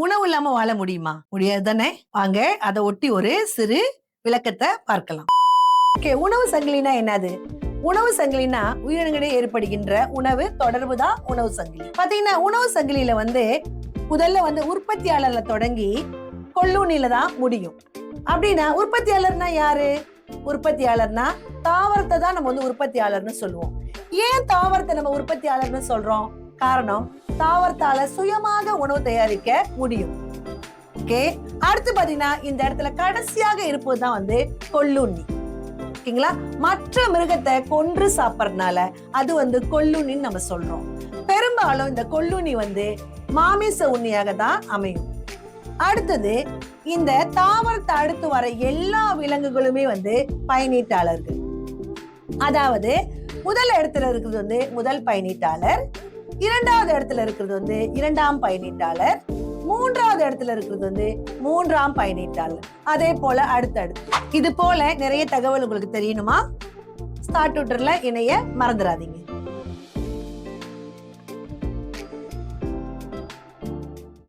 உணவு இல்லாம வாழ முடியுமா? முடியாது தானே? வாங்க அதை ஒட்டி ஒரு சிறு விளக்கத்தை பார்க்கலாம். உணவு சங்கிலினா என்னது? உணவு சங்கிலினா உயிரினங்களிடையே ஏற்படுகின்ற உணவு தொடர்பு தான் உணவு சங்கிலி. பாத்தீங்கன்னா உணவு சங்கிலியில முதல்ல உற்பத்தியாளர்ல தொடங்கி கொள்ளூனில தான் முடியும். அப்படின்னா உற்பத்தியாளர்னா யாரு? உற்பத்தியாளர்னா தாவரத்தை தான் நம்ம உற்பத்தியாளர்னு சொல்லுவோம். ஏன் தாவரத்தை நம்ம உற்பத்தியாளர்னு சொல்றோம்? காரணம், தாவரத்தால சுயமாக உணவு தயாரிக்க முடியும். அடுத்து பாத்தீங்கன்னா இந்த இடத்துல கடைசியாக இருப்பதுதான் கொள்ளுண்ணி. ஓகேங்களா? மற்ற மிருகத்தை கொன்று சாப்பிடறதுனால அது கொள்ளுண்ணின்னு நம்ம சொல்றோம். பெரும்பாலும் இந்த கொள்ளுண்ணி மாமிச உண்ணியாக தான் அமையும். அடுத்தது, இந்த தாவரத்தை அடுத்து வர எல்லா விலங்குகளுமே பயனீட்டாளர்கள். அதாவது முதல் இடத்துல இருக்கிறது முதல் பயனீட்டாளர், இரண்டாவது இடத்துல இருக்கிறது இரண்டாம் பயனீட்டாளர், மூன்றாவது இடத்துல இருக்கிறது மூன்றாம் பயனீட்டாளர். அதே போல அடுத்தடுத்து. இது போல நிறைய தகவல் உங்களுக்கு தெரியணுமா? ஸ்டார் டியூட்டர்ல இணைய மறந்துடாதீங்க.